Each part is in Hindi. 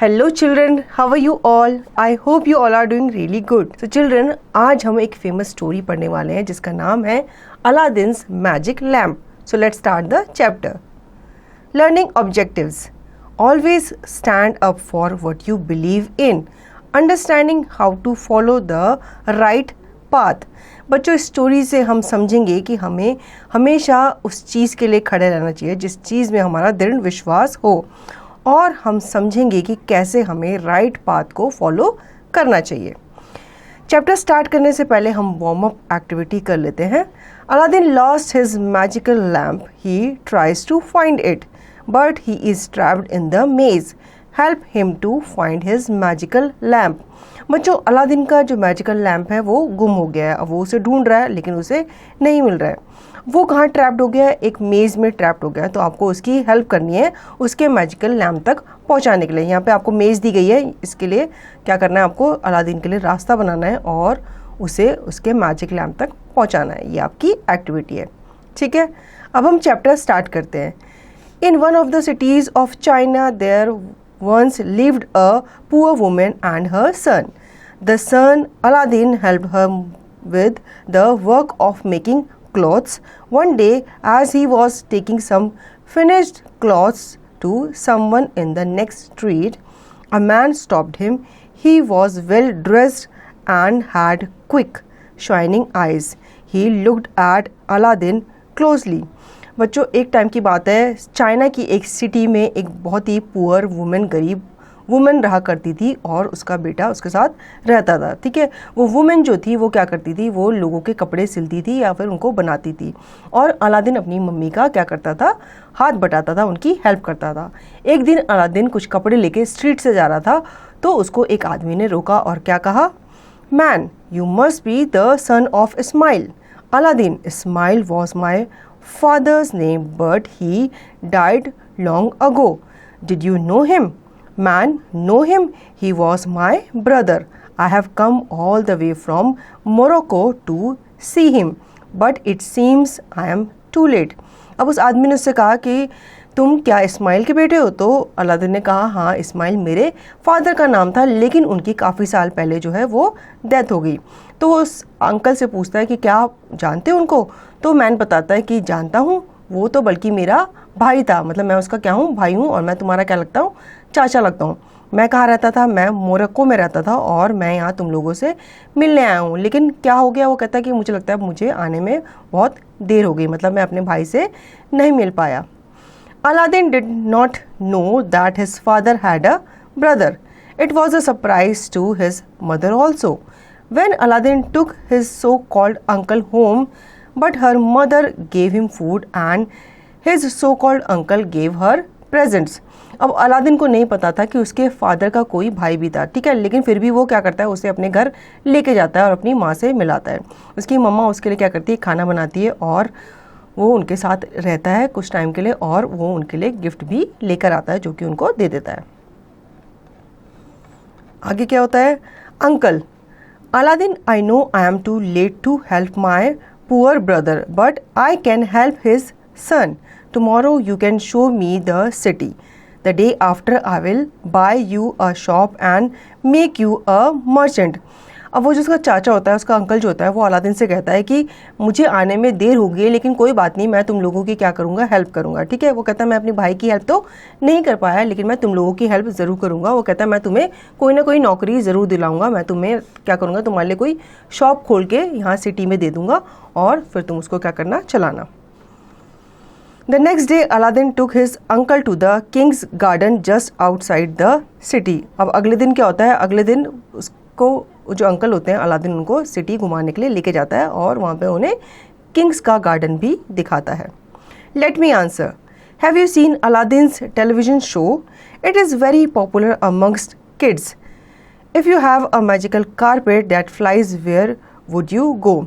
Hello children, how are you all? I hope you all are doing really good. So children, आज हम एक famous story पढ़ने वाले हैं जिसका नाम है Aladdin's Magic Lamp. So let's start the chapter. Learning objectives. Always stand up for what you believe in. Understanding how to follow the right path. बच्चों इस स्टोरी से हम समझेंगे कि हमें हमेशा उस चीज़ के लिए खड़े रहना चाहिए जिस चीज़ में हमारा दृढ़ विश्वास हो, और हम समझेंगे कि कैसे हमें राइट पाथ को फॉलो करना चाहिए। चैप्टर स्टार्ट करने से पहले हम वार्म अप एक्टिविटी कर लेते हैं। Aladdin lost his magical lamp, he tries to find it but he is trapped in the maze, help him to find his magical lamp. बच्चों, अलादीन का जो मैजिकल लैम्प है वो गुम हो गया है। अब वो उसे ढूंढ रहा है लेकिन उसे नहीं मिल रहा है। वो कहाँ ट्रैप्ड हो गया है? एक मेज़ में ट्रैप्ड हो गया है। तो आपको उसकी हेल्प करनी है उसके मैजिकल लैम्प तक पहुँचाने के लिए। यहाँ पे आपको मेज़ दी गई है, इसके लिए क्या करना है? आपको अलादीन के लिए रास्ता बनाना है और उसे उसके मैजिक लैम्प तक पहुँचाना है। ये आपकी एक्टिविटी है, ठीक है। अब हम चैप्टर स्टार्ट करते हैं। In one of the cities of China there once lived a poor woman and her son. The son, Aladdin, helped her with the work of making clothes. One day, as he was taking some finished clothes to someone in the next street, a man stopped him. He was well dressed and had quick, shining eyes. He looked at Aladdin closely. बच्चों, एक टाइम की बात है, चाइना की एक सिटी में एक बहुत ही पुअर वुमेन, गरीब वुमेन रहा करती थी और उसका बेटा उसके साथ रहता था, ठीक है। वो वुमेन जो थी वो क्या करती थी? वो लोगों के कपड़े सिलती थी या फिर उनको बनाती थी, और अलादीन अपनी मम्मी का क्या करता था? हाथ बटाता था, उनकी हेल्प करता था। एक दिन अलादीन कुछ कपड़े लेके स्ट्रीट से जा रहा था तो उसको एक आदमी ने रोका और क्या कहा? Man, you must be the son of Ismail. Aladdin, Ismail was my father's name, but he died long ago. Did you know him? Man, know him. He was my brother. I have come all the way from Morocco to see him, but it seems I am too late. अब उस आदमी ने उससे कहा कि तुम क्या इस्माइल के बेटे हो? तो अलादीन ने कहा हाँ, इस्माइल मेरे फादर का नाम था, लेकिन उनकी काफ़ी साल पहले जो है वो डेथ हो गई। तो उस अंकल से पूछता है कि क्या आप जानते हो उनको? तो मैन बताता है कि जानता हूँ, वो तो बल्कि मेरा भाई था, मतलब मैं उसका क्या हूँ? भाई हूँ, और मैं तुम्हारा क्या लगता हूँ? चाचा लगता हूँ। मैं कहाँ रहता था? मैं मोरक्को में रहता था और मैं यहाँ तुम लोगों से मिलने आया हूँ, लेकिन क्या हो गया? वो कहता है कि मुझे लगता है मुझे आने में बहुत देर हो गई, मतलब मैं अपने भाई से नहीं मिल पाया। Aladdin did not know that his father had a brother. It was a surprise to his mother also. When Aladdin took his so-called uncle home, but her mother gave him food and his so-called uncle gave her presents. अब अलादीन को नहीं पता था कि उसके फादर का कोई भाई भी था, ठीक है, लेकिन फिर भी वो क्या करता है? उसे अपने घर लेके जाता है और अपनी माँ से मिलाता है। उसकी मम्मा उसके लिए क्या करती है? खाना बनाती है और वो उनके साथ रहता है कुछ टाइम के लिए, और वो उनके लिए गिफ्ट भी लेकर आता है जो कि उनको दे देता है। आगे क्या होता है? Uncle, Aladdin, I know I am too late to help my poor brother, but I can help his son. Tomorrow you can show me the city. The day after I will buy you a shop and make you a merchant. अब वो जो उसका चाचा होता है, उसका अंकल जो होता है, वो अलादीन से कहता है कि मुझे आने में देर हो गई है, लेकिन कोई बात नहीं, मैं तुम लोगों की क्या करूँगा? हेल्प करूँगा, ठीक है। वो कहता है मैं अपने भाई की हेल्प तो नहीं कर पाया, लेकिन मैं तुम लोगों की हेल्प ज़रूर करूँगा। वो कहता है मैं तुम्हें कोई ना कोई नौकरी ज़रूर दिलाऊँगा, मैं तुम्हें क्या करूँगा? तुम्हारे लिए कोई शॉप खोल के यहाँ सिटी में दे दूँगा और फिर तुम उसको क्या करना? चलाना। The next day, Aladdin took his uncle to the king's garden just outside the city. अब अगले दिन क्या होता है? अगले दिन उसको जो अंकल होते हैं, अलादीन उनको सिटी घुमाने के लिए लेके जाता है और वहाँ पे उन्हें किंग्स का गार्डन भी दिखाता है। Let me answer, have you seen Aladdin's television show? It is very popular amongst kids. If you have a magical carpet that flies, where would you go?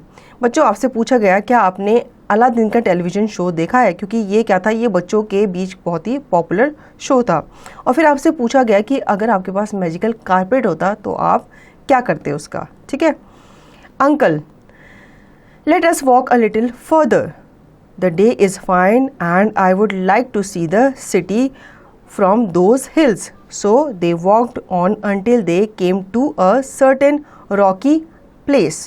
बच्चों, आपसे पूछा गया क्या आपने अलादीन का टेलीविज़न शो देखा है, क्योंकि ये क्या था? ये बच्चों के बीच बहुत ही पॉपुलर शो था। और फिर आपसे पूछा गया कि अगर आपके पास मैजिकल कारपेट होता तो आप क्या करते उसका, ठीक है। Uncle, let us walk a little further. The day is fine and I would like to see the city from those hills. So they walked on until they came to a certain rocky place.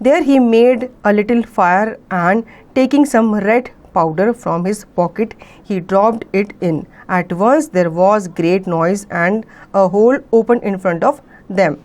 There he made a little fire, and taking some red powder from his pocket, he dropped it in. At once there was great noise and a hole opened in front of them.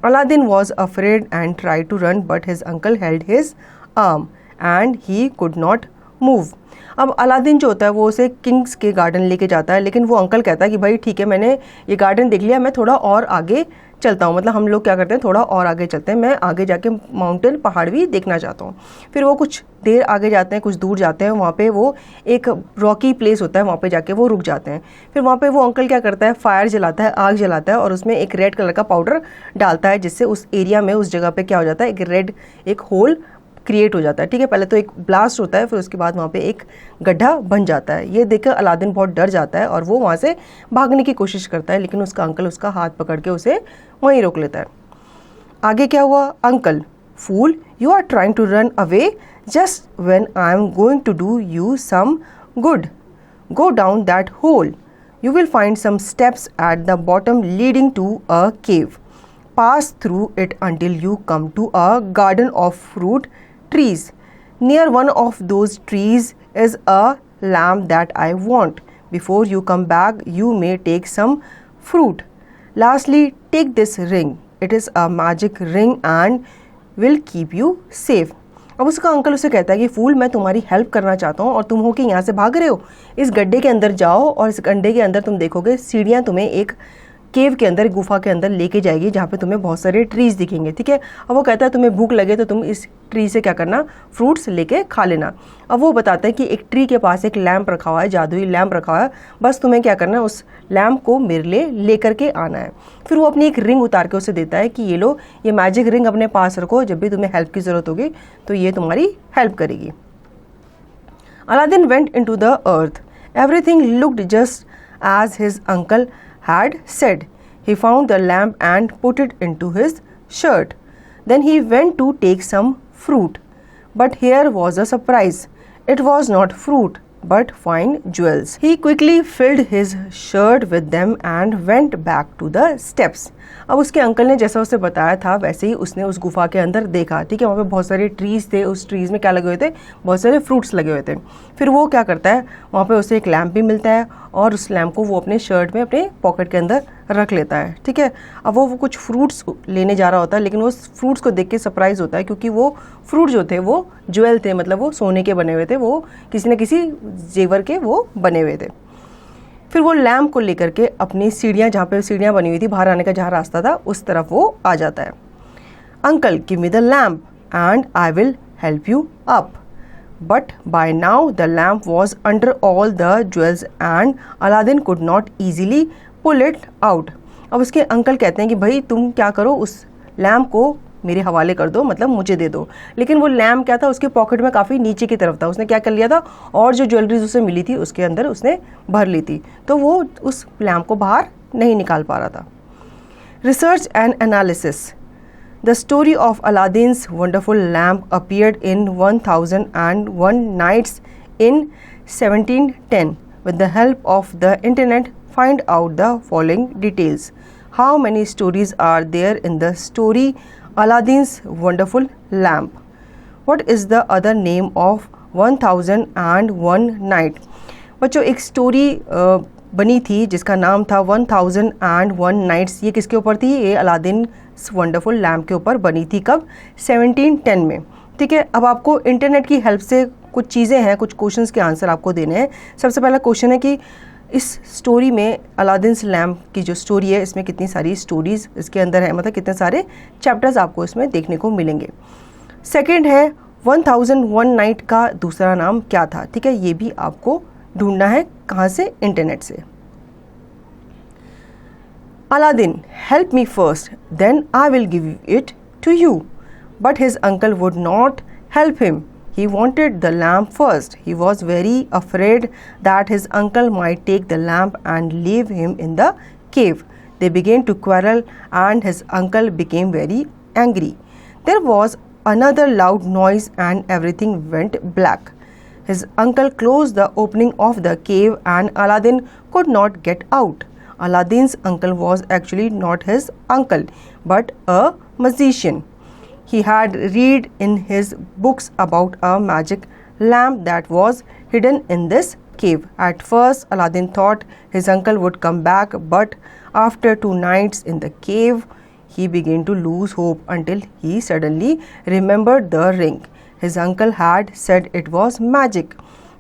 Aladdin was afraid and tried to run, but his uncle held his arm and he could not move. अब अलादीन जो होता है वो उसे किंग्स के गार्डन लेके जाता है, लेकिन वो अंकल कहता है कि भाई ठीक है, मैंने ये गार्डन देख लिया, मैं थोड़ा और आगे चलता हूँ. मतलब हम लोग क्या करते हैं, थोड़ा और आगे चलते हैं, मैं आगे जाके माउंटेन पहाड़ भी देखना चाहता हूँ. फिर वो कुछ देर आगे जाते हैं, कुछ दूर जाते हैं, वहाँ पे वो एक रॉकी प्लेस होता है, वहाँ पे जाके वो रुक जाते हैं. फिर वहाँ पे वो अंकल क्या करता है, फायर जलाता है, आग जलाता है और उसमें एक रेड कलर का पाउडर डालता है, जिससे उस एरिया में, उस जगह पे क्या हो जाता है, एक रेड एक होल क्रिएट हो जाता है. ठीक है, पहले तो एक ब्लास्ट होता है, फिर उसके बाद वहाँ पे एक गड्ढा बन जाता है. ये देखकर अलादीन बहुत डर जाता है और वो वहाँ से भागने की कोशिश करता है, लेकिन उसका अंकल उसका हाथ पकड़ के उसे वहीं रोक लेता है. आगे क्या हुआ, uncle, fool, you are trying to run away just when I am going to do you some good. Go down that hole. You will find some steps at the bottom leading to a cave. Pass through it until you come to a garden of fruit trees. Near one of those trees is a lamp that I want. Before you come back, you may take some fruit. Lastly, take this ring. It is a magic ring and will keep you safe. अब उसका अंकल उसे कहता है कि फूल, मैं तुम्हारी हेल्प करना चाहता हूँ और तुम हो कि यहाँ से भाग रहे हो, इस गड्ढे के अंदर जाओ और इस गड्ढे के अंदर तुम देखोगे सीढ़ियाँ तुम्हें एक केव के अंदर, गुफा के अंदर लेके जाएगी, जहाँ पे तुम्हें बहुत सारे ट्रीज दिखेंगे. ठीक है, अब वो कहता है तुम्हें भूख लगे तो तुम इस ट्री से क्या करना, फ्रूट्स लेके खा लेना. अब वो बताता है कि एक ट्री के पास एक लैम्प रखा हुआ है, जादुई लैम्प रखा हुआ है, बस तुम्हें क्या करना है, उस लैम्प को मेरे लिए लेकर के आना है. फिर वो अपनी एक रिंग उतार के उसे देता है कि ये लो, ये मैजिक रिंग अपने पास रखो, जब भी तुम्हें हेल्प की ज़रूरत होगी तो ये तुम्हारी हेल्प करेगी. Aladdin went into the earth. Everything looked just as his uncle had said. He found the lamp and put it into his shirt. Then he went to take some fruit. But here was a surprise. It was not fruit, but fine jewels. He quickly filled his shirt with them and went back to the steps. अब उसके अंकल ने जैसा उसे बताया था वैसे ही उसने उस गुफा के अंदर देखा. ठीक है, वहाँ पे बहुत सारे ट्रीज थे, उस ट्रीज में क्या लगे हुए थे, बहुत सारे फ्रूट्स लगे हुए थे. फिर वो क्या करता है, वहाँ पे उसे एक लैम्प भी मिलता है और उस लैम्प को वो अपने शर्ट में, अपने पॉकेट के अंदर रख लेता है. ठीक है, अब वो कुछ फ्रूट्स लेने जा रहा होता है, लेकिन वो फ्रूट्स को देख के सरप्राइज होता है, क्योंकि वो फ्रूट जो थे वो ज्वेल थे, मतलब वो सोने के बने हुए थे, वो किसी न किसी जेवर के वो बने हुए थे. फिर वो लैम्प को लेकर के अपनी सीढ़ियाँ, जहाँ पे सीढ़ियाँ बनी हुई थी, बाहर आने का जहाँ रास्ता था, उस तरफ वो आ जाता है. Uncle, give me the lamp and I will help you up. But by now the lamp was under all the jewels and Aladdin could not easily pull it out. अब उसके अंकल कहते हैं कि भाई तुम क्या करो, उस लैम्प को मेरे हवाले कर दो, मतलब मुझे दे दो. लेकिन वो लैम्प क्या था, उसके पॉकेट में काफ़ी नीचे की तरफ था. उसने क्या कर लिया था, और जो ज्वेलरीज उसे मिली थी उसके अंदर उसने भर ली थी, तो वो उस लैम्प को बाहर नहीं निकाल पा रहा था. Research and analysis. The story of Aladdin's wonderful lamp appeared in 1001 Nights in 1710. With the help of the internet, find out the following details. How many stories are there in the story Aladdin's Wonderful Lamp? What is the other name of 1001 Night? बच्चों, एक स्टोरी बनी थी जिसका नाम था 1001 नाइट्स. ये किसके ऊपर थी, ये अलादीन वंडरफुल लैम्प के ऊपर बनी थी. कब, 1710 में. ठीक है, अब आपको इंटरनेट की हेल्प से कुछ चीज़ें हैं, कुछ क्वेश्चंस के आंसर आपको देने हैं. सबसे पहला क्वेश्चन है कि इस स्टोरी में, अलादीन लैम्प की जो स्टोरी है, इसमें कितनी सारी स्टोरीज इसके अंदर है, मतलब कितने सारे चैप्टर्स आपको इसमें देखने को मिलेंगे. सेकेंड है 1001 नाइट का दूसरा नाम क्या था. ठीक है, ये भी आपको ढूंढना है. कहाँ से, इंटरनेट से. Aladdin, help me first, then I will give it to you. But his uncle would not help him. He wanted the lamp first. He was very afraid that his uncle might take the lamp and leave him in the cave. They began to quarrel and his uncle became very angry. There was another loud noise and everything went black. His uncle closed the opening of the cave and Aladdin could not get out. Aladdin's uncle was actually not his uncle but a magician. He had read in his books about a magic lamp that was hidden in this cave. At first, Aladdin thought his uncle would come back, but after 2 nights in the cave, he began to lose hope until he suddenly remembered the ring. His uncle had said it was magic.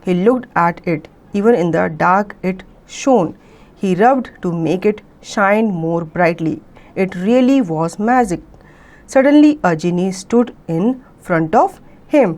He looked at it. Even in the dark, it shone. He rubbed to make it shine more brightly. It really was magic. Suddenly, a genie stood in front of him.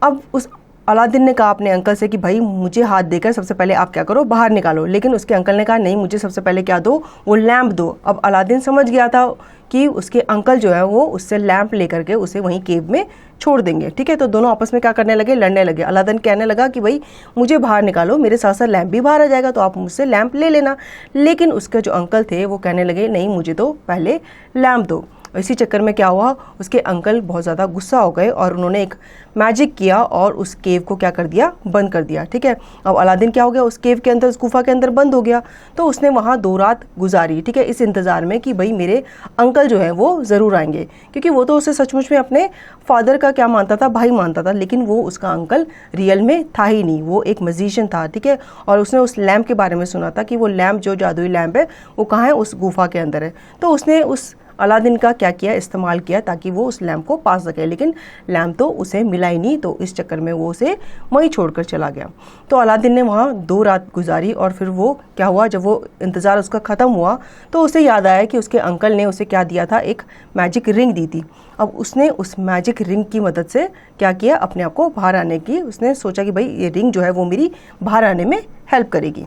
अब उस अलादीन ने कहा अपने अंकल से कि भाई मुझे हाथ देकर सबसे पहले आप क्या करो, बाहर निकालो। लेकिन उसके अंकल ने कहा नहीं, मुझे सबसे पहले क्या दो, वो लैंप दो। अब अलादीन समझ गया था कि उसके अंकल जो है वो उससे लैंप लेकर के उसे वहीं केव में छोड़ देंगे। ठीक है, तो दोनों आपस में क्या करने लगे, लड़ने लगे। अलादीन कहने लगा कि भाई मुझे बाहर निकालो, मेरे साथ साथ लैंप भी बाहर आ जाएगा, तो आप मुझसे लैंप ले लेना। लेकिन उसके जो अंकल थे वो कहने लगे नहीं, मुझे तो पहले लैंप दो। इसी चक्कर में क्या हुआ, उसके अंकल बहुत ज़्यादा गुस्सा हो गए और उन्होंने एक मैजिक किया और उस केव को क्या कर दिया, बंद कर दिया। ठीक है, अब अलादीन क्या हो गया, उस केव के अंदर, उस गुफा के अंदर बंद हो गया। तो उसने वहाँ 2 रात गुजारी। ठीक है, इस इंतज़ार में कि भाई मेरे अंकल जो है वो ज़रूर आएंगे, क्योंकि वो तो उसे सचमुच में अपने फादर का क्या मानता था, भाई मानता था। लेकिन वो उसका अंकल रियल में था ही नहीं, वो एक मजीशियन था। ठीक है, और उसने उस लैम्प के बारे में सुना था कि वो लैम्प, जो जादुई लैम्प है, वो कहाँ है, उस गुफा के अंदर है। तो उसने उस अलादीन का क्या किया, इस्तेमाल किया ताकि वो उस लैम्प को पा सके। लेकिन लैम्प तो उसे मिला ही नहीं, तो इस चक्कर में वो उसे वहीं छोड़कर चला गया। तो अलादीन ने वहाँ 2 रात गुजारी और फिर वो क्या हुआ, जब वो इंतज़ार उसका ख़त्म हुआ तो उसे याद आया कि उसके अंकल ने उसे क्या दिया था, एक मैजिक रिंग दी थी। अब उसने उस मैजिक रिंग की मदद से क्या किया, अपने आप को बाहर आने की, उसने सोचा कि भाई ये रिंग जो है वो मेरी बाहर आने में हेल्प करेगी।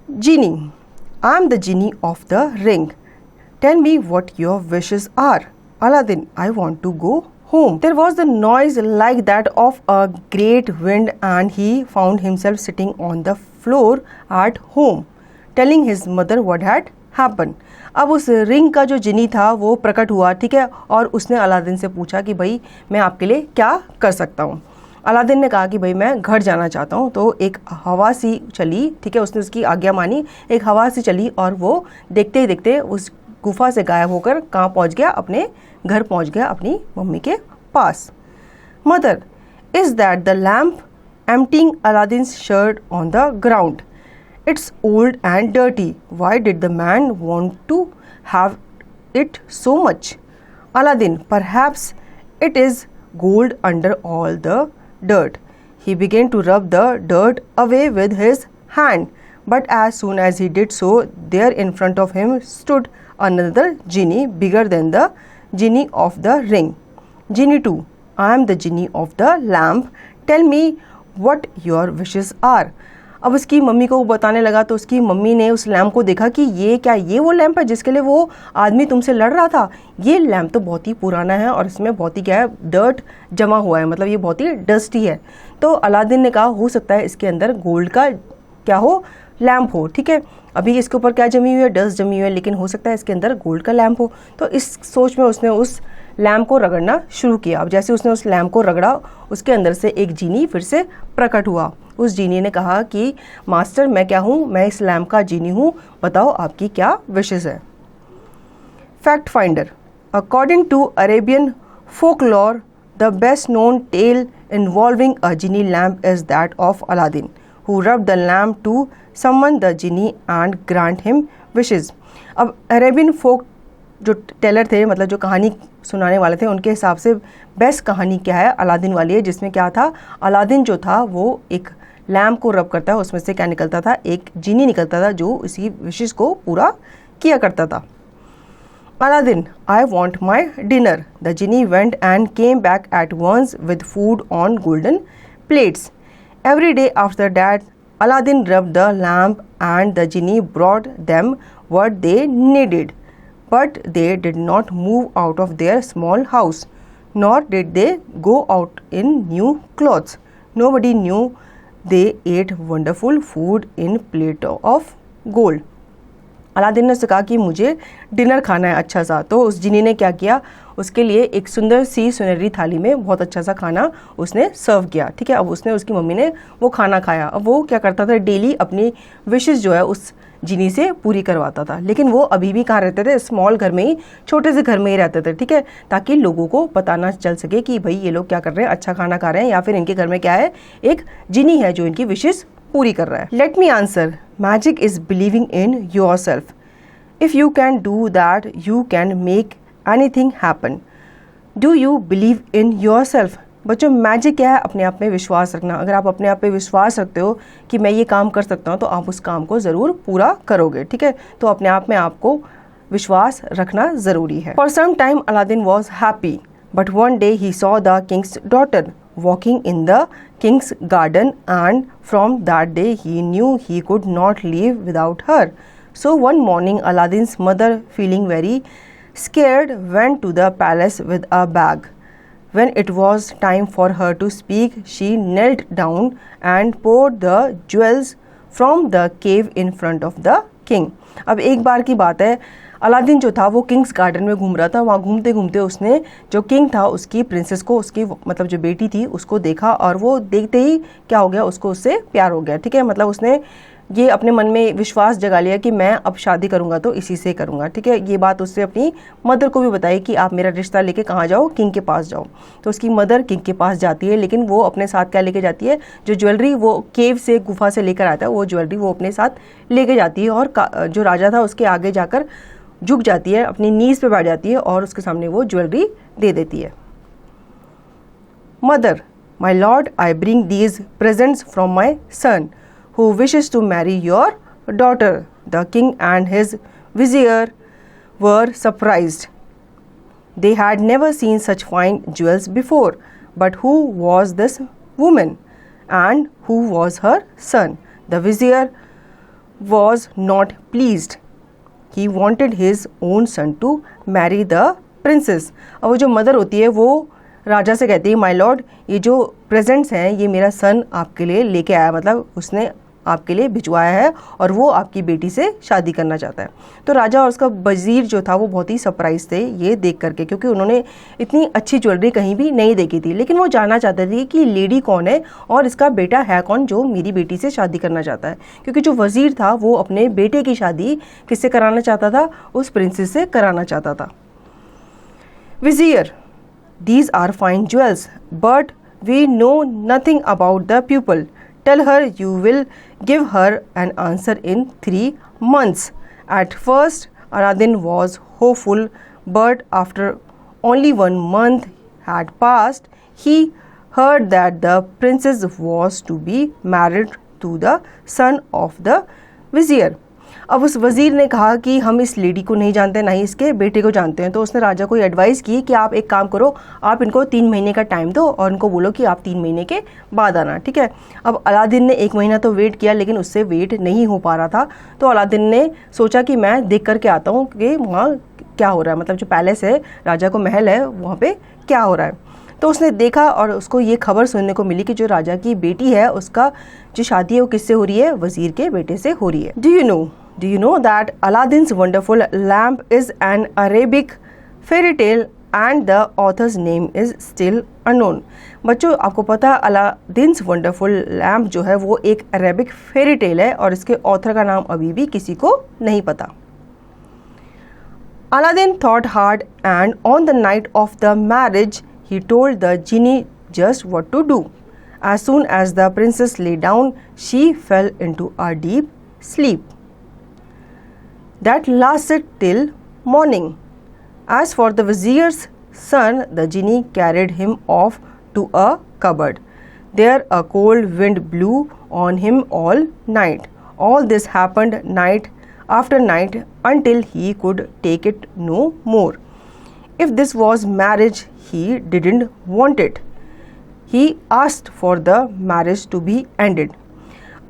जीनी, I am the genie of the ring. Tell me what your wishes are. Aladdin, I want to go home. There was a noise like that of a great wind and he found himself sitting on the floor at home, telling his mother what had happened. अब उस रिंग का जो जिनी था वो प्रकट हुआ। ठीक है, और उसने अलादीन से पूछा कि भाई मैं आपके लिए क्या कर सकता हूँ। अलादीन ने कहा कि भाई मैं घर जाना चाहता हूँ। तो एक हवा सी चली। ठीक है, उसने उसकी आज्ञा मानी, एक हवा सी चली और वो देखते ही देखते उस गुफा से गायब होकर कहाँ पहुँच गया, अपने घर पहुँच गया, अपनी मम्मी के पास। Mother, is that the lamp? Emptying Aladdin's shirt on the ground. It's old and dirty. Why did the man want to have it so much? Aladdin, perhaps it is gold under all the dirt. He began to rub the dirt away with his hand, but as soon as he did so, there in front of him stood another genie bigger than the genie of the ring. Genie 2, I am the genie of the lamp. Tell me what your wishes are. अब उसकी मम्मी को वो बताने लगा तो उसकी मम्मी ने उस लैम्प को देखा कि ये क्या, ये वो लैम्प है जिसके लिए वो आदमी तुमसे लड़ रहा था? ये लैम्प तो बहुत ही पुराना है और इसमें बहुत ही क्या है, डर्ट जमा हुआ है, मतलब ये बहुत ही डस्टी है। तो अलादीन ने कहा हो सकता है इसके अंदर गोल्ड का क्या हो, लैम्प हो। ठीक है, अभी इसके ऊपर क्या जमी हुई है, डस्ट जमी हुई है, लेकिन हो सकता है इसके अंदर गोल्ड का लैम्प हो। तो इस सोच में उसने उस लैम्प को रगड़ना शुरू किया। अब जैसे उसने उस लैम्प को रगड़ा, उसके अंदर से एक जीनी फिर से प्रकट हुआ। उस जीनी ने कहा कि मास्टर मैं क्या हूँ, मैं इस लैम्प का जीनी हूँ, बताओ आपकी क्या विशेष है। Fact finder, according to Arabian folklore the best known tale involving a genie lamp is that of Aladdin who rubbed the lamp to summon the genie and grant him wishes. अब अरेबियन फोक जो टेलर थे, मतलब जो कहानी सुनाने वाले थे, उनके हिसाब से बेस्ट कहानी क्या है, अलादीन वाली है, जिसमें क्या था, अलादीन जो था वो एक लैम्प को रब करता है, उसमें से क्या निकलता था, एक जीनी निकलता था जो इसी विशेष को पूरा किया करता था। Aladdin, I want my dinner. The genie went and came back at once with food on golden plates. Every day after that, Aladdin rubbed the lamp and the genie brought them what they needed. But they did not move out of their small house, nor did they go out in new clothes. Nobody knew they ate wonderful food in plate of gold. Aladdin ने उससे कहा कि मुझे डिनर खाना है अच्छा सा। तो उस जिनी ने क्या किया, उसके लिए एक सुंदर सी सुनहरी थाली में बहुत अच्छा सा खाना उसने सर्व किया। ठीक है, अब उसने, उसकी मम्मी ने वो खाना खाया। अब वो क्या करता था, डेली अपनी विशेस जो है उस जिनी से पूरी करवाता था। लेकिन वो अभी भी कहाँ रहते थे, स्मॉल घर में ही, छोटे से घर में ही रहते थे। ठीक है, ताकि लोगों को पता ना चल सके कि भाई ये लोग क्या कर रहे हैं, अच्छा खाना खा रहे हैं या फिर इनके घर में क्या है, एक जिनी है जो इनकी विशेस पूरी कर रहा है। Let me answer, magic is believing in your self. If you can do that you can make anything happen. Do you believe in your self? बच्चों, मैजिक क्या है? अपने आप में विश्वास रखना। अगर आप अपने आप पे विश्वास रखते हो कि मैं ये काम कर सकता हूँ, तो आप उस काम को ज़रूर पूरा करोगे। ठीक है, तो अपने आप में आपको विश्वास रखना ज़रूरी है। For some time Aladdin was happy, but one day he saw the king's daughter walking in the king's garden, and from that day he knew he could not live without her. So one morning Aladdin's mother, feeling very scared, went to the palace with a bag. When it was time for her to speak, she knelt down and poured the jewels from the cave in front of the king. अब एक बार की बात है, अलादीन जो था वो किंग्स गार्डन में घूम रहा था। वहाँ घूमते घूमते उसने जो किंग था उसकी प्रिंसेस को, उसकी मतलब जो बेटी थी उसको देखा, और वो देखते ही क्या हो गया, उसको उससे प्यार हो गया। ठीक है, मतलब उसने ये अपने मन में विश्वास जगा लिया कि मैं अब शादी करूंगा तो इसी से करूंगा। ठीक है, ये बात उससे अपनी मदर को भी बताई कि आप मेरा रिश्ता लेके कहाँ जाओ, किंग के पास जाओ। तो उसकी मदर किंग के पास जाती है, लेकिन वो अपने साथ क्या लेके जाती है, जो ज्वेलरी वो केव से, गुफा से लेकर आता है, वो ज्वेलरी वो अपने साथ लेके जाती है। और जो राजा था उसके आगे जाकर झुक जाती है, अपनी नीज पे बैठ जाती है और उसके सामने वो ज्वेलरी दे देती है। Mother, my lord, I bring these presents from my son who wishes to marry your daughter. The king and his vizier were surprised. They had never seen such fine jewels before. But who was this woman? And who was her son? The vizier was not pleased. He wanted his own son to marry the princess. अब वो जो मदर होती है वो राजा से कहती है, माय लॉर्ड, ये जो प्रेजेंट्स हैं ये मेरा सन आपके लिए लेके आया, मतलब उसने आपके लिए भिजवाया है और वो आपकी बेटी से शादी करना चाहता है। तो राजा और उसका वजीर जो था वो बहुत ही सरप्राइज थे ये देख करके, क्योंकि उन्होंने इतनी अच्छी ज्वेलरी कहीं भी नहीं देखी थी। लेकिन वो जानना चाहते थे कि लेडी कौन है और इसका बेटा है कौन जो मेरी बेटी से शादी करना चाहता है, क्योंकि जो वजीर था वो अपने बेटे की शादी किससे कराना चाहता था, उस प्रिंसेस से कराना चाहता था। Vizier, these are fine jewels, but we know nothing about the pupil. Tell her you will give her an answer in 3 months. At first, Aladdin was hopeful, but after only 1 month had passed, he heard that the princess was to be married to the son of the vizier. अब उस वज़ीर ने कहा कि हम इस लेडी को नहीं जानते, ना ही इसके बेटे को जानते हैं। तो उसने राजा को एडवाइस की कि आप एक काम करो, आप इनको 3 महीने का टाइम दो और इनको बोलो कि आप 3 महीने के बाद आना। ठीक है, अब अलादीन ने 1 महीना तो वेट किया, लेकिन उससे वेट नहीं हो पा रहा था। तो अलादीन ने सोचा कि मैं देख करके आता हूँ कि वहाँ क्या हो रहा है, मतलब जो पैलेस है, राजा को महल है, वहाँ पर क्या हो रहा है। तो उसने देखा और उसको ये खबर सुनने को मिली कि जो राजा की बेटी है उसका जो शादी है वो किससे हो रही है, वज़ीर के बेटे से हो रही है। Do you know that Aladdin's wonderful lamp is an Arabic fairy tale and the author's name is still unknown? बच्चों, आपको पता है अलादीन्स वंडरफुल लैम्प जो है वो एक अरेबिक फेरी टेल है और इसके ऑथर का नाम अभी भी किसी को नहीं पता। Aladdin thought hard, and on the night of the marriage he told the genie just what to do. As soon as the princess lay down, she fell into a deep sleep that lasted till morning. As for the vizier's son, the genie carried him off to a cupboard. There a cold wind blew on him all night. All this happened night after night until he could take it no more. If this was marriage, he didn't want it. He asked for the marriage to be ended.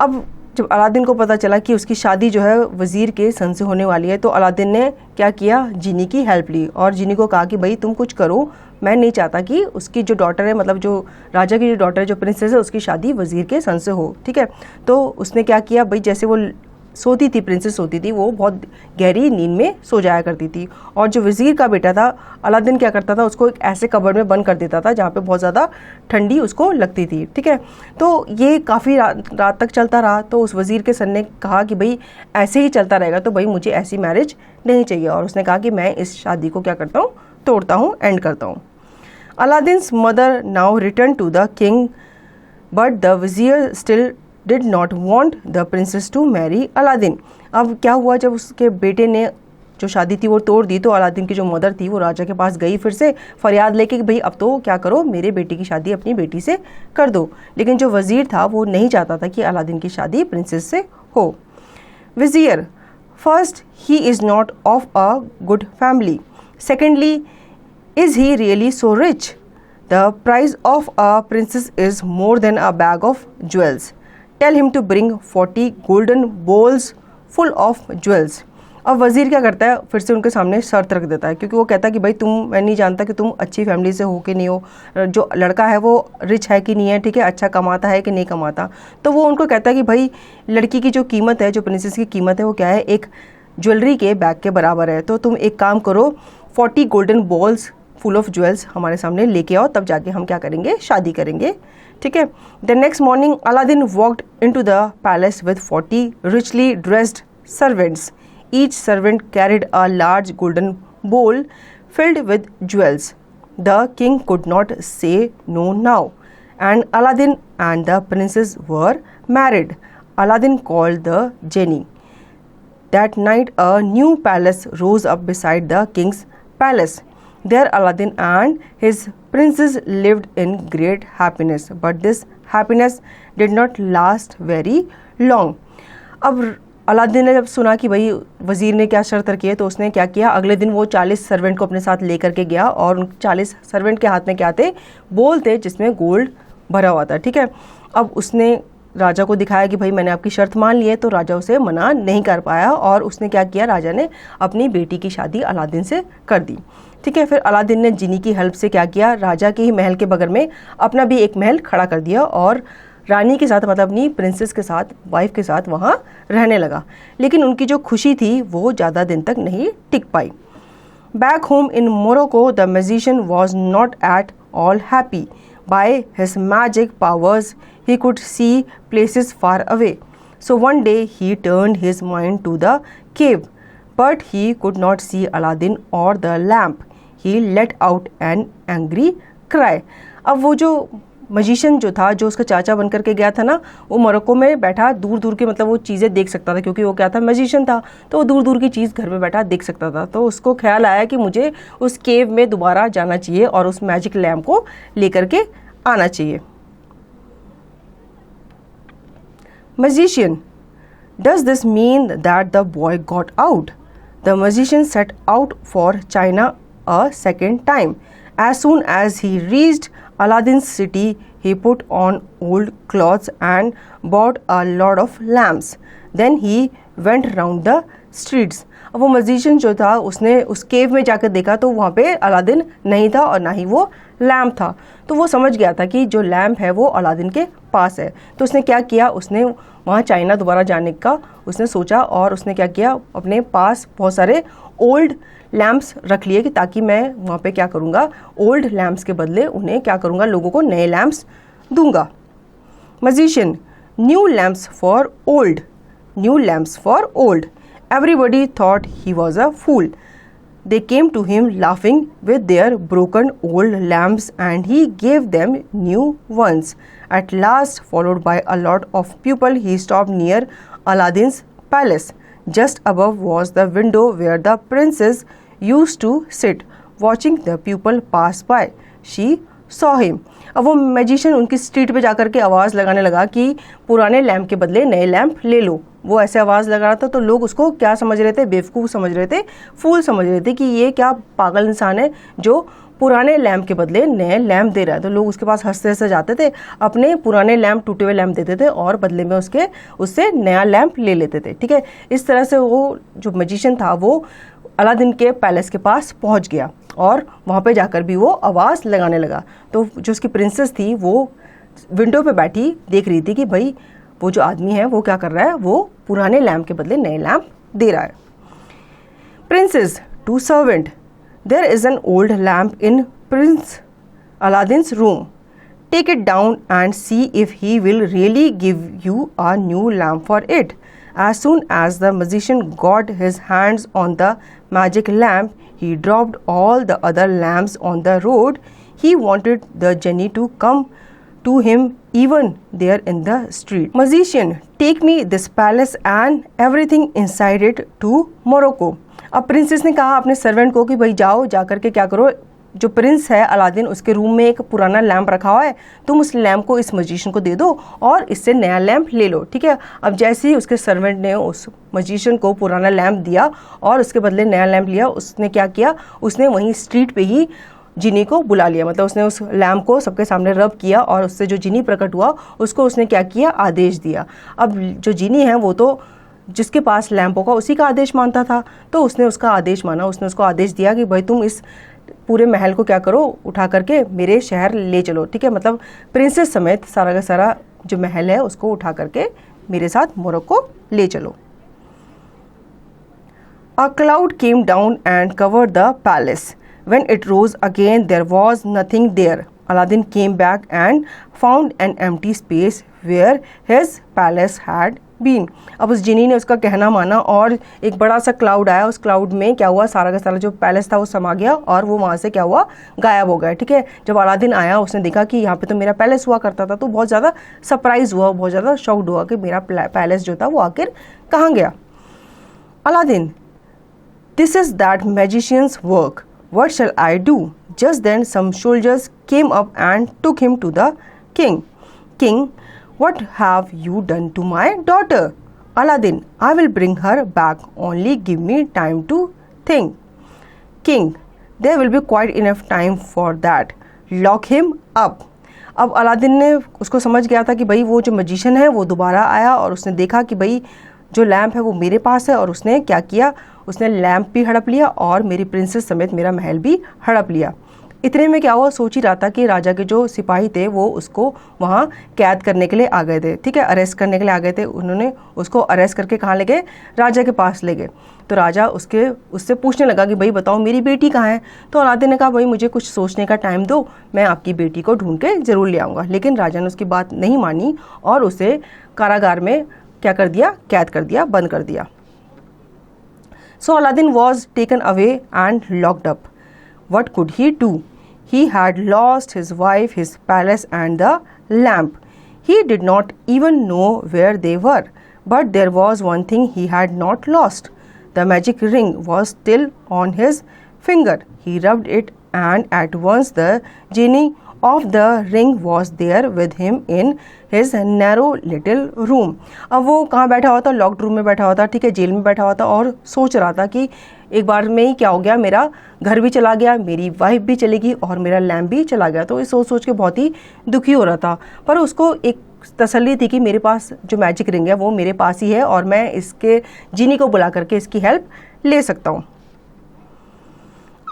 अब जब अलादीन को पता चला कि उसकी शादी जो है वज़ीर के सन से होने वाली है, तो अलादीन ने क्या किया, जिनी की हेल्प ली और जिनी को कहा कि भाई तुम कुछ करो, मैं नहीं चाहता कि उसकी जो डॉटर है, मतलब जो राजा की जो डॉटर है, जो प्रिंसेस है, उसकी शादी वज़ीर के सन से हो। ठीक है, तो उसने क्या किया भाई, जैसे वो सोती थी, प्रिंसेस सोती थी, वो बहुत गहरी नींद में सो जाया करती थी। और जो वज़ीर का बेटा था अलादीन क्या करता था, उसको एक ऐसे कबर्ड में बंद कर देता था जहाँ पे बहुत ज़्यादा ठंडी उसको लगती थी। ठीक है, तो ये काफ़ी रात तक चलता रहा। तो उस वज़ीर के सन ने कहा कि भाई ऐसे ही चलता रहेगा तो भाई मुझे ऐसी मैरिज नहीं चाहिए, और उसने कहा कि मैं इस शादी को क्या करता हूँ, तोड़ता हूँ, एंड करता हूँ। Aladdin's mother now return to the king but the वज़ीर still did not want the princess to marry Aladdin. अब क्या हुआ, जब उसके बेटे ने जो शादी थी वो तोड़ दी तो अलादीन की जो मदर थी वो राजा के पास गई फिर से फरियाद लेके कि भाई अब तो क्या करो, मेरे बेटी की शादी अपनी बेटी से कर दो। लेकिन जो वज़ीर था वो नहीं चाहता था कि अलादीन की शादी प्रिंसेस से हो। वज़ीर, first he is not of a good family, secondly is he really so rich, the price of a princess is more than a bag of jewels, tell him to bring 40 golden bowls full of jewels. अब वज़ीर क्या करता है, फिर से उनके सामने शर्त रख देता है, क्योंकि वो कहता है कि भाई मैं नहीं जानता कि तुम अच्छी फैमिली से हो कि नहीं हो, जो लड़का है वो रिच है कि नहीं है, ठीक है, अच्छा कमाता है कि नहीं कमाता। तो वो उनको कहता है कि भाई लड़की की जो कीमत है, जो प्रिंसेस की कीमत है वो क्या है, एक ज्वेलरी के बैग के बराबर है। तो तुम एक काम करो, 40 golden balls full of jewels हमारे सामने लेके आओ, तब जाके हम क्या करेंगे, शादी करेंगे। ठीक है। The next morning Aladdin walked into the palace with 40 richly dressed servants. Each servant carried a large golden bowl filled with jewels. The king could not say no now, and Aladdin and the princess were married. Aladdin called the genie. That night a new palace rose up beside the king's palace. There Aladdin and his princess lived in great happiness, but this happiness did not last very long. अब अलादीन ने जब सुना कि भाई वज़ीर ने क्या शर्त रखी है तो उसने क्या किया, अगले दिन वो 40 सर्वेंट को अपने साथ लेकर के गया, और उन 40 सर्वेंट के हाथ में क्या थे, बोल थे जिसमें गोल्ड भरा हुआ था। ठीक है। अब उसने राजा को दिखाया कि भाई मैंने आपकी शर्त मान ली है, तो राजा उसे मना नहीं कर पाया, और उसने क्या किया, राजा ने अपनी बेटी की शादी अलादीन से कर दी। ठीक है। फिर अलादीन ने जिनी की हेल्प से क्या किया, राजा के ही महल के बगल में अपना भी एक महल खड़ा कर दिया, और रानी के साथ, मतलब अपनी प्रिंसेस के साथ, वाइफ के साथ वहाँ रहने लगा। लेकिन उनकी जो खुशी थी वो ज़्यादा दिन तक नहीं टिक पाई। Back home in Morocco the magician was not at all happy. By his magic powers, he could see places far away. So one day he turned his mind to the cave, but he could not see Aladdin or the lamp. He let out an angry cry. अब वो जो मजिशियन जो था, जो उसका चाचा बनकर के गया था ना, वो मोरक्को में बैठा दूर दूर के, मतलब वो चीज़ें देख सकता था, क्योंकि वो क्या था, मजिशियन था, तो वो दूर दूर की चीज़ घर में बैठा देख सकता था। तो उसको ख्याल आया कि मुझे उस केव में दोबारा जाना चाहिए और उस मैजिक लैम्प को लेकर के आना चाहिए। Magician, does this mean that the boy got out? The magician set out for China a second time. As soon as he reached Aladdin's city, he put on old clothes and bought a lot of lamps. Then he went round the streets. अब वो मजिशियन जो था उसने उस केव में जाकर देखा तो वहाँ पे अलादीन नहीं था और ना ही वो लैम्प था। तो वो समझ गया था कि जो लैम्प है वो अलादीन के पास है। तो उसने क्या किया, उसने वहाँ चाइना दोबारा जाने का उसने सोचा, और उसने क्या किया, अपने पास बहुत सारे ओल्ड लैम्प्स रख लिए कि ताकि मैं वहाँ पे क्या करूँगा, ओल्ड लैम्प्स के बदले उन्हें क्या करूँगा, लोगों को नए लैम्प्स दूंगा। Magician, new lamps for old, new lamps for old. Everybody thought he was a fool. They came to him laughing with their broken old lamps, and he gave them new ones. At last, followed by a lot of people, he stopped near Aladdin's palace. Just above was the window where the princess used to sit, watching the people pass by. She saw him. अब वो मैजिशियन उनकी स्ट्रीट पे जाकर के आवाज़ लगाने लगा कि पुराने लैम्प के बदले नए लैम्प ले लो। वो ऐसे आवाज़ लगा रहा था तो लोग उसको क्या समझ रहे थे, बेवकूफ़ समझ रहे थे, फूल समझ रहे थे कि ये क्या पागल इंसान है जो पुराने लैम्प के बदले नए लैम्प दे रहा है। तो लोग उसके पास हंसते हंसते जाते थे, अपने पुराने लैम्प, टूटे हुए लैम्प देते थे और बदले में उससे नया लैम्प ले लेते थे। ठीक है। इस तरह से वो जो मैजिशियन था वो अलादीन के पैलेस के पास पहुंच गया और वहाँ पे जाकर भी वो आवाज़ लगाने लगा। तो जो उसकी प्रिंसेस थी वो विंडो पे बैठी देख रही थी कि भाई वो जो आदमी है वो क्या कर रहा है, वो पुराने लैम्प के बदले नए लैम्प दे रहा है। Princess to servant, there is an old lamp in prince Aladdin's room. Take it down and see if he will really give you a new lamp for it. As soon as the magician got his hands on the magic lamp, he dropped all the other lamps on the road. He wanted the genie to come to him even there in the street. Magician, take me this palace and everything inside it to Morocco. अब प्रिंसेस ने कहा अपने सर्वेंट को कि भाई जाओ, जा करके क्या करो, जो प्रिंस है अलादीन उसके रूम में एक पुराना लैंप रखा हुआ है, तुम उस लैंप को इस मजिशियन को दे दो और इससे नया लैंप ले लो, ठीक है। अब जैसे ही उसके सर्वेंट ने उस मजिशियन को पुराना लैंप दिया और उसके बदले नया लैंप लिया, उसने क्या किया, उसने वहीं स्ट्रीट पे ही जिनी को बुला लिया। मतलब उसने उस लैंप को सबके सामने रब किया और उससे जो जिनी प्रकट हुआ उसको उसने क्या किया, आदेश दिया। अब जो जिनी है वो तो जिसके पास लैंप होगा उसी का आदेश मानता था, तो उसने उसका आदेश माना। उसने उसको आदेश दिया कि भाई तुम इस पूरे महल को क्या करो, उठा करके मेरे शहर ले चलो, ठीक है। मतलब प्रिंसेस समेत सारा का सारा जो महल है उसको उठा करके मेरे साथ मोरक्को ले चलो। A cloud came down and covered the palace. When it rose again, there was nothing there. Aladdin came back and found an empty space where his palace had been. अब उस जिनी ने उसका कहना माना और एक बड़ा सा क्लाउड आया। उस क्लाउड में क्या हुआ, सारा का सारा जो पैलेस था वो समा गया और वो वहाँ से क्या हुआ, गायब हो गया, ठीक है। जब अलादीन आया उसने देखा कि यहाँ पे तो मेरा पैलेस हुआ करता था, तो बहुत ज़्यादा सरप्राइज हुआ, बहुत ज़्यादा शॉक्ड हुआ कि मेरा पैलेस जो था वो आखिर कहाँ गया। Aladdin, this is that magician's work. What shall I do? Just then some soldiers came up and took him to the king. King, what have you done to my daughter? Aladdin, I will bring her back. Only give me time to think. King, there will be quite enough time for that. Lock him up. अब अलादीन ने उसको समझ गया था कि भाई वो जो मजिशियन है वो दोबारा आया और उसने देखा कि भाई जो लैंप है वो मेरे पास है, और उसने क्या किया, उसने लैंप भी हड़प लिया और मेरी प्रिंसेस समेत मेरा महल भी हड़प लिया। इतने में क्या हुआ, सोच ही रहा था कि राजा के जो सिपाही थे वो उसको वहाँ कैद करने के लिए आ गए थे, ठीक है, अरेस्ट करने के लिए आ गए थे। उन्होंने उसको अरेस्ट करके कहाँ ले गए, राजा के पास ले गए। तो राजा उससे पूछने लगा कि भाई बताओ मेरी बेटी कहाँ है। तो अलादीन ने कहा भाई मुझे कुछ सोचने का टाइम दो, मैं आपकी बेटी को ढूंढ के ज़रूर ले आऊँगा। लेकिन राजा ने उसकी बात नहीं मानी और उसे कारागार में क्या कर दिया, कैद कर दिया, बंद कर दिया। So Aladdin was taken away and locked up. What could he do? He had lost his wife, his palace and the lamp. He did not even know where they were. But there was one thing he had not lost. The magic ring was still on his finger. He rubbed it and at once the genie of the ring was there with him in his narrow little room. अब वो कहाँ बैठा हुआ था, लॉक्ड रूम में बैठा हुआ था, ठीक है, जेल में बैठा हुआ था और सोच रहा था कि एक बार में ही क्या हो गया, मेरा घर भी चला गया, मेरी वाइफ भी चली गई और मेरा लैम्प भी चला गया। तो ये सोच सोच के बहुत ही दुखी हो रहा था। पर उसको एक तसल्ली थी कि मेरे पास जो मैजिक रिंग है वो मेरे पास ही है और मैं इसके जीनी को बुला करके इसकी हेल्प ले सकता हूँ।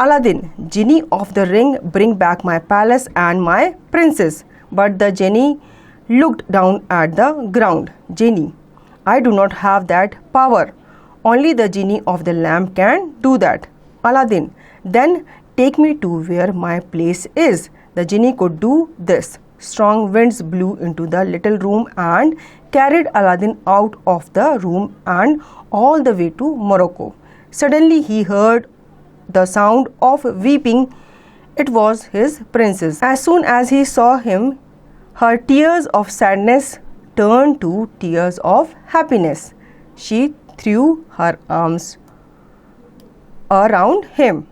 Aladdin, genie of the ring, bring back my palace and my princess. But the genie looked down at the ground. Genie, I do not have that power. Only the genie of the lamp can do that. Aladdin, then take me to where my place is. The genie could do this. Strong winds blew into the little room and carried Aladdin out of the room and all the way to Morocco. Suddenly he heard the sound of weeping. It was his princess. As soon as he saw him, her tears of sadness turned to tears of happiness. She threw her arms around him.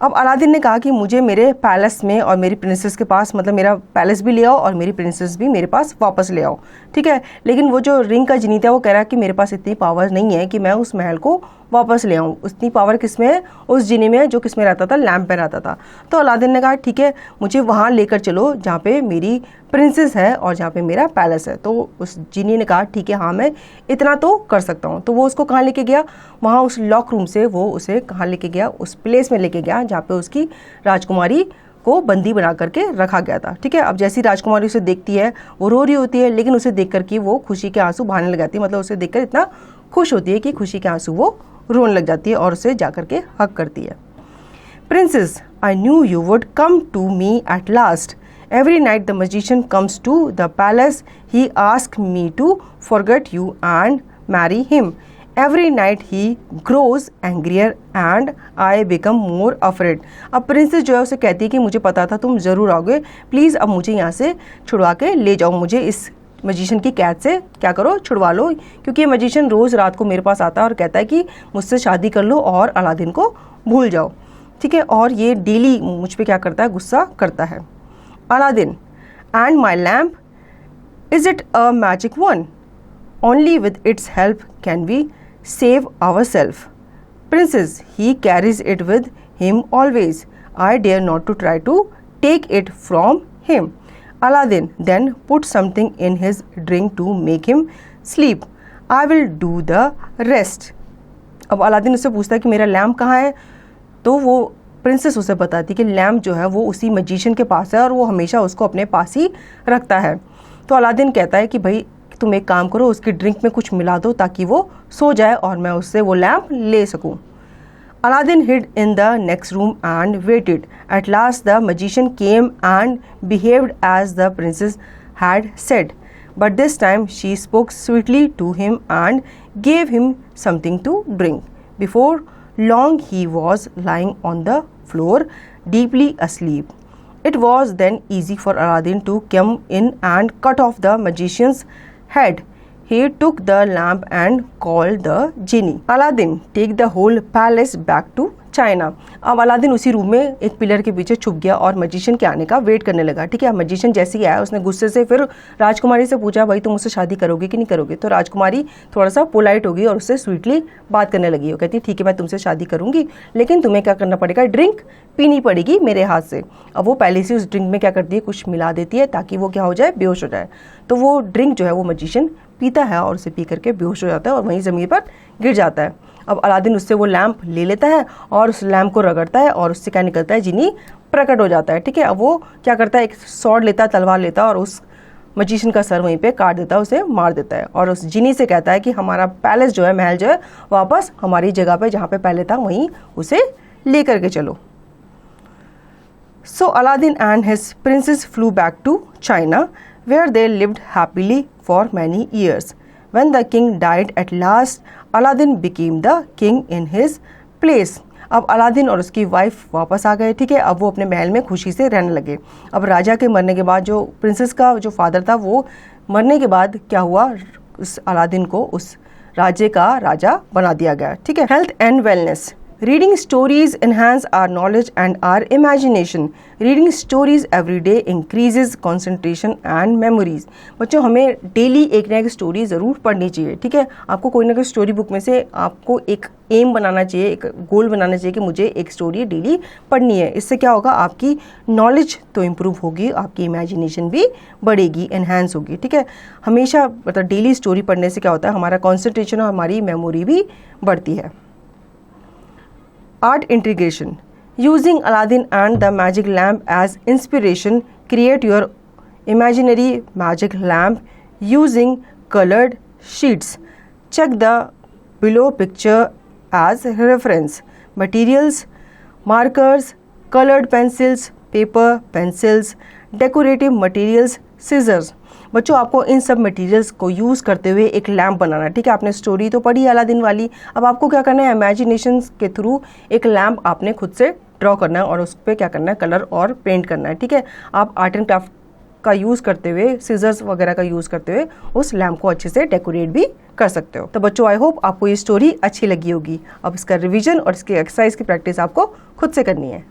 अब अलादीन ने कहा कि मुझे मेरे पैलेस में और मेरी प्रिंसेस के पास, मतलब मेरा पैलेस भी ले आओ और मेरी प्रिंसेस भी मेरे पास वापस ले आओ, ठीक है। लेकिन वो जो रिंग का जिनी था वो कह रहा है कि मेरे पास इतनी पावर नहीं है कि मैं उस महल को वापस ले आऊँ। उतनी पावर किस में है, उस जिनी में है जो किस में रहता था, लैम्प पे रहता था। तो अलादीन ने कहा ठीक है, मुझे वहाँ लेकर चलो जहाँ पे मेरी प्रिंसेस है और जहाँ पे मेरा पैलेस है। तो उस जिनी ने कहा ठीक है, हाँ मैं इतना तो कर सकता हूँ। तो वो उसको कहाँ लेके गया, वहाँ उस लॉक रूम से वो उसे कहाँ लेके गया, उस प्लेस में लेके गया जहाँ पे उसकी राजकुमारी को बंदी बना करके रखा गया था। ठीक है, अब जैसी राजकुमारी उसे देखती है वो रो रही होती है, लेकिन उसे देख करके वो खुशी के आंसू बहाने लग जाती है, मतलब उसे देखकर इतना खुश होती है कि खुशी के आंसू वो रोने लग जाती है और उसे जा करके हग करती है। Princess, I knew you would come to me at last. Every night the magician comes to the palace. He asks me to forget you and marry him. Every night he grows angrier and I become more afraid. अब प्रिंसेस जो है उसे कहती है कि मुझे पता था तुम ज़रूर आओगे, प्लीज़ अब मुझे यहाँ से छुड़वा के ले जाओ, मुझे इस मजिशियन की कैद से क्या करो, छुड़वा लो, क्योंकि ये मजिशियन रोज़ रात को मेरे पास आता है और कहता है कि मुझसे शादी कर लो और अलादीन को भूल जाओ। ठीक है, और ये डेली मुझ पर क्या करता है, गुस्सा करता है। Aladdin, and my lamp, is it a magic one? Only with its help can we save ourselves. Princess, he carries it with him always. I dare not to try to take it from him. Aladdin then put something in his drink to make him sleep. I will do the rest. अब अलादीन उससे पूछता है कि मेरा लैम्प कहाँ है, तो वो प्रिंसेस उसे बताती कि लैम्प जो है वो उसी मजिशियन के पास है और वो हमेशा उसको अपने पास ही रखता है। तो अलादीन कहता है कि भाई तुम एक काम करो, उसकी ड्रिंक में कुछ मिला दो ताकि वो सो जाए और मैं उससे वो लैम्प ले सकूं। Aladdin hid in the next room and waited. At last the magician came and behaved as the princess had said, but this time she spoke sweetly to him and gave him something to drink. Before long he was lying on the floor deeply asleep. It was then easy for Aladdin to come in and cut off the magician's head. He took the lamp and called the genie. Aladdin take the whole palace back to China. अब अलादीन उसी रूम में एक पिलर के पीछे छुप गया और मजिशियन के आने का वेट करने लगा। ठीक है, मजिशियन जैसे ही आया उसने गुस्से से फिर राजकुमारी से पूछा, भाई तुम मुझसे शादी करोगे कि नहीं करोगे? तो राजकुमारी थोड़ा सा पोलाइट होगी और उससे स्वीटली बात करने लगी। वो कहती ठीक है मैं तुमसे शादी करूंगी, लेकिन तुम्हें क्या करना पड़ेगा, ड्रिंक पीनी पड़ेगी मेरे हाथ से। अब वो पहले से उस ड्रिंक में क्या करती है, कुछ मिला देती है ताकि वो क्या हो जाए, बेहोश हो जाए। तो वो ड्रिंक जो है वो मजिशियन पीता है और उसे पी करके बेहोश हो जाता है और वहीं ज़मीन पर गिर जाता है। अब अलादीन उससे वो लैम्प ले लेता है और उस लैम्प को रगड़ता है और उससे क्या निकलता है, जिनी प्रकट हो जाता है। ठीक है, अब वो क्या करता है, एक स्वॉर्ड लेता है, तलवार लेता है और उस मजिशियन का सर वहीं पे काट देता है, उसे मार देता है और उस जिनी से कहता है कि हमारा पैलेस जो है, महल जो है, वापस हमारी जगह पे जहाँ पे पहले था वहीं उसे ले करके चलो। So Aladdin and his princess flew back to China where they lived happily for many years. When the king died at last, Aladdin became the king in his place. अब अलादीन और उसकी वाइफ वापस आ गए। ठीक है, अब वो अपने महल में खुशी से रहने लगे। अब राजा के मरने के बाद जो प्रिंसेस का जो फादर था वो मरने के बाद क्या हुआ, उस अलादीन को उस राज्य का राजा बना दिया गया। ठीक है, health and wellness. Reading stories enhance our knowledge and our imagination. Reading stories every day increases concentration and memories. बच्चों हमें डेली एक ना एक स्टोरी ज़रूर पढ़नी चाहिए। ठीक है, आपको कोई ना कोई स्टोरी बुक में से आपको एक एम बनाना चाहिए, एक गोल बनाना चाहिए कि मुझे एक स्टोरी डेली पढ़नी है। इससे क्या होगा, आपकी नॉलेज तो इम्प्रूव होगी, आपकी इमेजिनेशन भी बढ़ेगी, एनहांस होगी। ठीक है, हमेशा मतलब डेली स्टोरी पढ़ने से क्या होता है, हमारा कॉन्सेंट्रेशन और हमारी मेमोरी भी बढ़ती है। Art integration. Using Aladdin and the magic lamp as inspiration, create your imaginary magic lamp using colored sheets. Check the below picture as reference. Materials: markers, colored pencils, paper, pencils, decorative materials, scissors. बच्चों आपको इन सब मटेरियल्स को यूज़ करते हुए एक लैम्प बनाना है। ठीक है, आपने स्टोरी तो पढ़ी अलादीन वाली, अब आपको क्या करना है, इमेजिनेशन के थ्रू एक लैम्प आपने खुद से ड्रॉ करना है और उस पर क्या करना है, कलर और पेंट करना है। ठीक है, आप आर्ट एंड क्राफ्ट का यूज़ करते हुए, सीजर्स वगैरह का यूज़ करते हुए उस लैम्प को अच्छे से डेकोरेट भी कर सकते हो। तो बच्चों आई होप आपको ये स्टोरी अच्छी लगी होगी। अब इसका रिवीजन और इसकी एक्सरसाइज की प्रैक्टिस आपको खुद से करनी है।